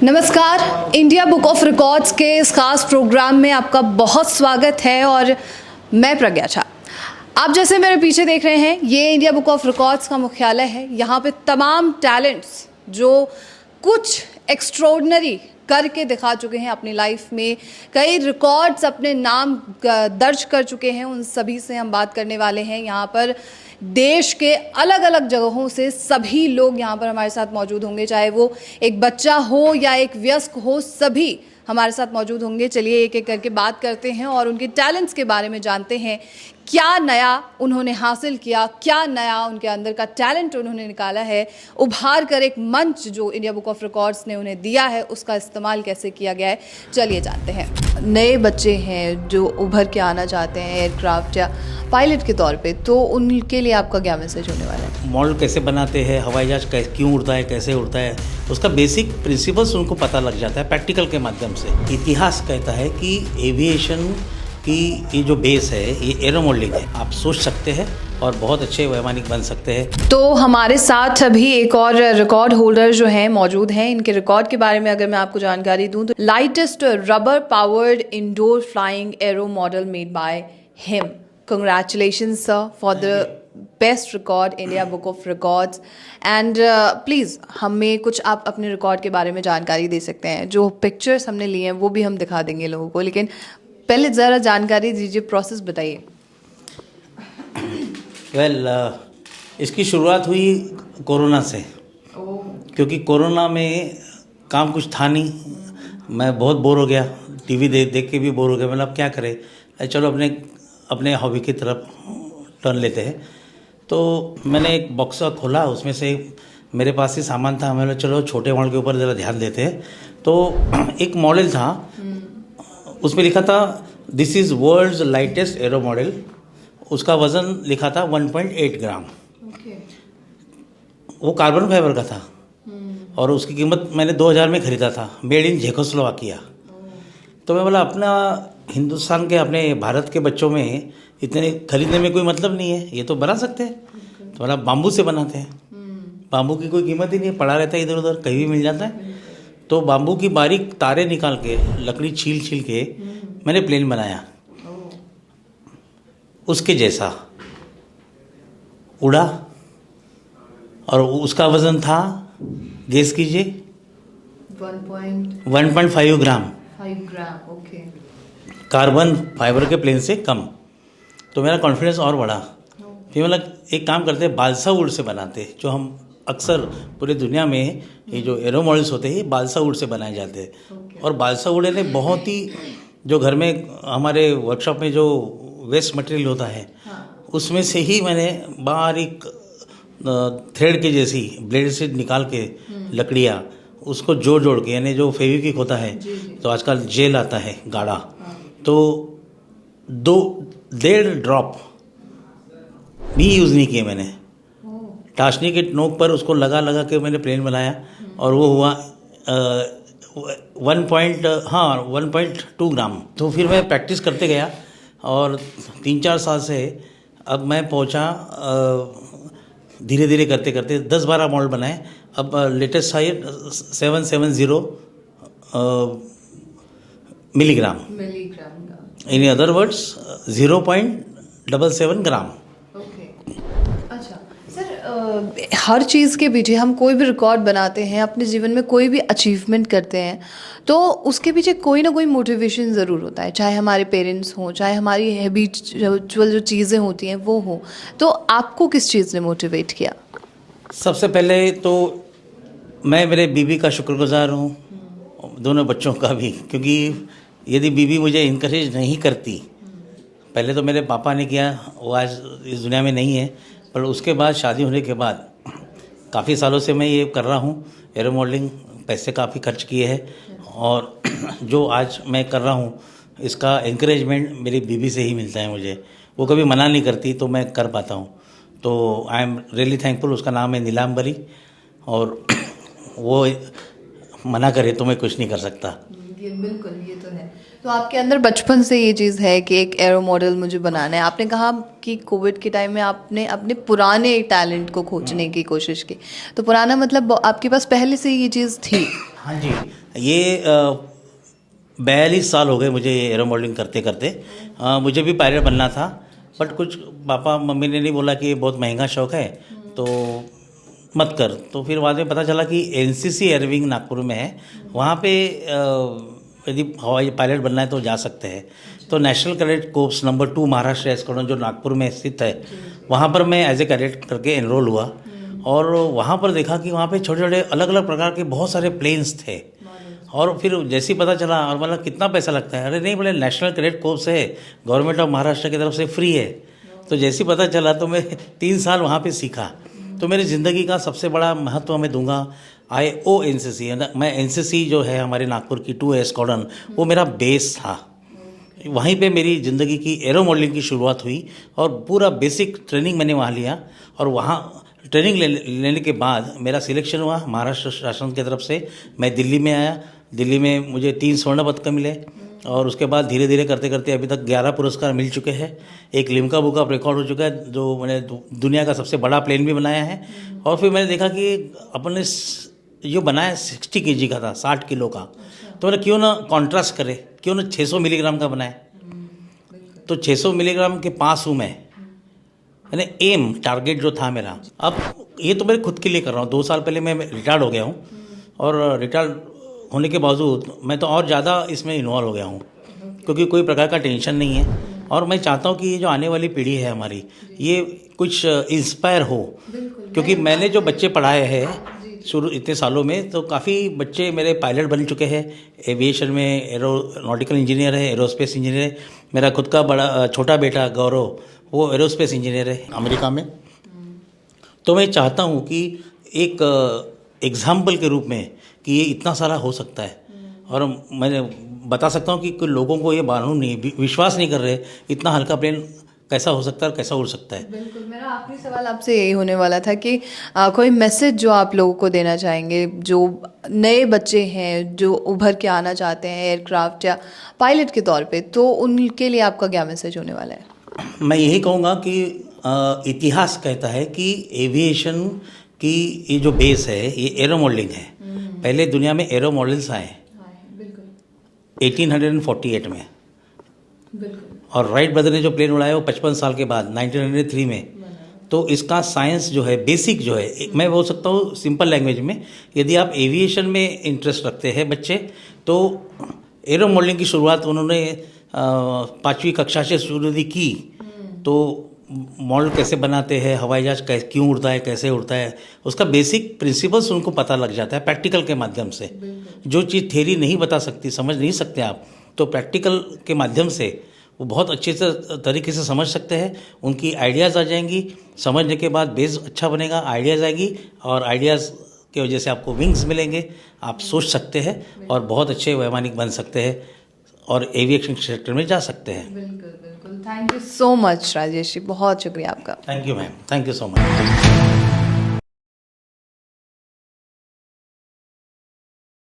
नमस्कार, India book of records के इस खास प्रोग्राम में आपका बहुत स्वागत है और मैं प्रज्ञा झा। आप जैसे मेरे पीछे देख रहे हैं, ये इंडिया बुक ऑफ रिकॉर्ड्स का मुख्यालय है। यहाँ पे तमाम टैलेंट्स जो कुछ एक्स्ट्रॉर्डिनरी करके दिखा चुके हैं अपनी लाइफ में, कई रिकॉर्ड्स अपने नाम दर्ज कर चुके हैं, उन सभी से हम बात करने वाले हैं। यहाँ पर देश के अलग अलग जगहों से सभी लोग यहाँ पर हमारे साथ मौजूद होंगे, चाहे वो एक बच्चा हो या एक वयस्क हो, सभी हमारे साथ मौजूद होंगे। चलिए एक एक करके बात करते हैं और उनके टैलेंट्स के बारे में जानते हैं। क्या नया उन्होंने हासिल किया, क्या नया उनके अंदर का टैलेंट उन्होंने निकाला है, उभार कर एक मंच जो इंडिया बुक ऑफ रिकॉर्ड्स ने उन्हें दिया है उसका इस्तेमाल कैसे किया गया है, चलिए जानते हैं। नए बच्चे हैं जो उभर के आना चाहते हैं एयरक्राफ्ट या पायलट के तौर पे, तो उनके लिए आपका क्या मैसेज होने वाला है? मॉडल कैसे बनाते हैं, हवाई जहाज क्यों उड़ता है, कैसे उड़ता है, उसका बेसिक प्रिंसिपल्स उनको पता लग जाता है प्रैक्टिकल के माध्यम से। इतिहास कहता है कि एविएशन की ये जो बेस है ये एरो मॉडलिंग है। आप सोच सकते हैं और बहुत अच्छे वैमानिक बन सकते हैं। तो हमारे साथ अभी एक और रिकॉर्ड होल्डर जो हैं मौजूद हैं। इनके रिकॉर्ड के बारे में अगर मैं आपको जानकारी दूं तो lightest rubber powered indoor flying arrow model made by him. Congratulations sir for the best record India book of records. And please हमें कुछ आप अपने रिकॉर्ड के बारे में जानकारी दे सकते हैं। जो पिक्चर्स हमने लिए हैं वो भी हम दिखा देंगे लोगों को, लेकिन पहले ज़रा जानकारी दीजिए, प्रोसेस बताइए। इसकी शुरुआत हुई कोरोना से, क्योंकि कोरोना में काम कुछ था नहीं। मैं बहुत बोर हो गया, टीवी देख के भी बोर हो गया। मतलब क्या करें, चलो अपने हॉबी की तरफ टर्न लेते हैं। तो मैंने एक बॉक्स खोला, उसमें से मेरे पास ही सामान था। मैंने चलो छोटे मॉडल के ऊपर ज़रा ध्यान देते हैं। तो एक मॉडल था, उसमें लिखा था this is world's lightest aero model. उसका वज़न लिखा था 1.8 ग्राम। वो कार्बन फाइबर का था और उसकी कीमत मैंने 2000 में ख़रीदा था, मेड इन चेकोस्लोवाकिया। तो मैं बोला अपना हिंदुस्तान के, अपने भारत के बच्चों में इतने खरीदने में कोई मतलब नहीं है, ये तो बना सकते हैं। तो बोला बाम्बू से बनाते हैं। बाम्बू की कोई कीमत ही नहीं है, पड़ा रहता है इधर उधर, कहीं भी मिल जाता है। तो बाम्बू की बारीक तारे निकाल के, लकड़ी छील के मैंने प्लेन बनाया। उसके जैसा उड़ा और उसका वज़न था, गेस कीजिए, 1.5 ग्राम। ओके। कार्बन फाइबर के प्लेन से कम। तो मेरा कॉन्फिडेंस और बढ़ा। फिर मतलब एक काम करते हैं, बालसा वुड से बनाते, जो हम अक्सर पूरे दुनिया में ये जो एरो मॉडल्स होते हैं बालसा वुड से बनाए जाते हैं। और बालसा वुड ने बहुत ही, जो घर में हमारे वर्कशॉप में जो वेस्ट मटेरियल होता है, उसमें से ही मैंने बारीक थ्रेड के जैसी ब्लेड से निकाल के लकड़ियाँ उसको जोड़ के, यानी जो फेविक्विक होता है, तो आजकल जेल आता है गाढ़ा, तो 1.5 ड्रॉप भी यूज़ नहीं किए मैंने। टाशनी के नोक पर उसको लगा के मैंने प्लेन बनाया और वो हुआ 1.2 ग्राम। तो फिर मैं प्रैक्टिस करते गया और 3-4 साल से अब मैं पहुंचा, धीरे धीरे करते 10-12 मॉडल बनाए। अब लेटेस्ट है 770 मिलीग्राम। इन अदर वर्ड्स 0.77 ग्राम। अच्छा सर, हर चीज़ के पीछे हम कोई भी रिकॉर्ड बनाते हैं, अपने जीवन में कोई भी अचीवमेंट करते हैं, तो उसके पीछे कोई ना कोई मोटिवेशन ज़रूर होता है, चाहे हमारे पेरेंट्स हों, चाहे हमारी हैबिचुअल जो चीज़ें होती हैं वो हो। तो आपको किस चीज़ ने मोटिवेट किया? सबसे पहले तो मैं मेरे बीवी का शुक्रगुजार हूँ, दोनों बच्चों का भी, क्योंकि यदि बीवी मुझे इनकरेज नहीं करती, पहले तो मेरे पापा ने किया, वो आज इस दुनिया में नहीं है, पर उसके बाद शादी होने के बाद काफ़ी सालों से मैं ये कर रहा हूँ एरो मॉडलिंग। पैसे काफ़ी खर्च किए हैं और जो आज मैं कर रहा हूँ इसका एनकरेजमेंट मेरी बीवी से ही मिलता है मुझे। वो कभी मना नहीं करती तो मैं कर पाता हूँ। तो आई एम रियली थैंकफुल। उसका नाम है नीलांबरी और वो मना करे तो मैं कुछ नहीं कर सकता। ये बिल्कुल, ये तो है। तो आपके अंदर बचपन से ये चीज़ है कि एक एरो मॉडल मुझे बनाना है। आपने कहा कि कोविड के टाइम में आपने अपने पुराने टैलेंट को खोजने की कोशिश की, तो पुराना मतलब आपके पास पहले से ये चीज़ थी? हाँ जी, ये 42 साल हो गए मुझे एरो मॉडलिंग करते करते। मुझे भी पायलट बनना था, बट कुछ पापा मम्मी ने नहीं बोला कि ये बहुत महंगा शौक़ है तो मत कर। तो फिर बाद में पता चला कि एनसीसी एयरविंग नागपुर में है, वहाँ पे यदि हवाई पायलट बनना है तो जा सकते हैं। तो national cadet corps number 2 Maharashtra squadron जो नागपुर में स्थित है, वहाँ पर मैं एज ए कैडेट करके एनरोल हुआ और वहाँ पर देखा कि वहाँ पे छोटे छोटे अलग अलग प्रकार के बहुत सारे प्लेन्स थे। और फिर जैसे ही पता चला और मतलब कितना पैसा लगता है, अरे नहीं बोले नेशनल कैडेट कोर्प्स है, गवर्नमेंट ऑफ महाराष्ट्र की तरफ से फ्री है। तो जैसे ही पता चला तो मैं 3 साल वहाँ पे सीखा। तो मेरी ज़िंदगी का सबसे बड़ा महत्व मैं दूंगा IONCC। मैं एनसीसी जो है हमारे नागपुर की 2 एस्क्वाड्रन, वो मेरा बेस था। वहीं पे मेरी ज़िंदगी की एरो मॉडलिंग की शुरुआत हुई और पूरा बेसिक ट्रेनिंग मैंने वहाँ लिया। और वहाँ ट्रेनिंग लेने के बाद मेरा सिलेक्शन हुआ महाराष्ट्र शासन की तरफ से। मैं दिल्ली में आया, दिल्ली में मुझे 3 स्वर्ण पदक मिले और उसके बाद धीरे धीरे करते करते अभी तक 11 पुरस्कार मिल चुके हैं। एक लिम्का बुक ऑफ रिकॉर्ड हो चुका है, जो मैंने दुनिया का सबसे बड़ा प्लेन भी बनाया है। और फिर मैंने देखा कि अपने जो बनाया 60 kg का था, 60 किलो का, तो मैंने क्यों ना कॉन्ट्रास्ट करे, क्यों ना 600 मिलीग्राम का बनाए। तो 600 मिलीग्राम के पास हूँ मैं, यानी एम टारगेट जो था मेरा। अब ये तो मैं खुद के लिए कर रहा हूँ। 2 साल पहले मैं रिटायर्ड हो गया हूँ और रिटायर्ड होने के बावजूद मैं तो और ज़्यादा इसमें इन्वॉल्व हो गया हूँ, क्योंकि कोई प्रकार का टेंशन नहीं है। और मैं चाहता हूँ कि ये जो आने वाली पीढ़ी है हमारी, ये कुछ इंस्पायर हो, क्योंकि मैंने जो बच्चे पढ़ाए हैं शुरू इतने सालों में, तो काफ़ी बच्चे मेरे पायलट बन चुके हैं। एविएशन में एरोनॉटिकल इंजीनियर है, एरोस्पेस इंजीनियर है। मेरा खुद का बड़ा छोटा बेटा गौरव, वो एरोस्पेस इंजीनियर है अमेरिका में। तो मैं चाहता हूँ कि एक एग्जाम्पल के रूप में कि ये इतना सारा हो सकता है। और मैंने बता सकता हूँ कि कुछ लोगों को ये मालूम नहीं, विश्वास नहीं कर रहे इतना हल्का प्लेन कैसा हो सकता है और कैसा उड़ सकता है। बिल्कुल, मेरा आखिरी सवाल आपसे यही होने वाला था कि कोई मैसेज जो आप लोगों को देना चाहेंगे, जो नए बच्चे हैं जो उभर के आना चाहते हैं एयरक्राफ्ट या पायलट के तौर पे, तो उनके लिए आपका क्या मैसेज होने वाला है? मैं यही कहूँगा कि इतिहास कहता है कि एविएशन की ये जो बेस है ये एरो मॉडलिंग है। पहले दुनिया में एरो मॉडल्स आए 1848 में, और राइट ब्रदर ने जो प्लेन उड़ाया वो 55 साल के बाद 1903 में। तो इसका साइंस जो है, बेसिक जो है, मैं बोल सकता हूँ सिंपल लैंग्वेज में, यदि आप एविएशन में इंटरेस्ट रखते हैं बच्चे, तो एरो मॉडलिंग की शुरुआत उन्होंने 5वीं कक्षा से शुरू की। तो मॉडल कैसे बनाते हैं, हवाई जहाज क्यों उड़ता है, कैसे उड़ता है, उसका बेसिक प्रिंसिपल्स उनको पता लग जाता है प्रैक्टिकल के माध्यम से। जो चीज़ थ्योरी नहीं बता सकती, समझ नहीं सकते आप, तो प्रैक्टिकल के माध्यम से वो बहुत अच्छे से तरीके से समझ सकते हैं। उनकी आइडियाज़ आ जाएंगी, समझने के बाद बेस अच्छा बनेगा, आइडियाज़ आएगी, और आइडियाज़ की वजह से आपको विंग्स मिलेंगे, आप सोच सकते हैं और बहुत अच्छे वैमानिक बन सकते हैं और एविएशन सेक्टर में जा सकते हैं। बिल्कुल बिल्कुल, thank you so much Rajesh ji, बहुत शुक्रिया आपका। Thank you ma'am, thank you so much.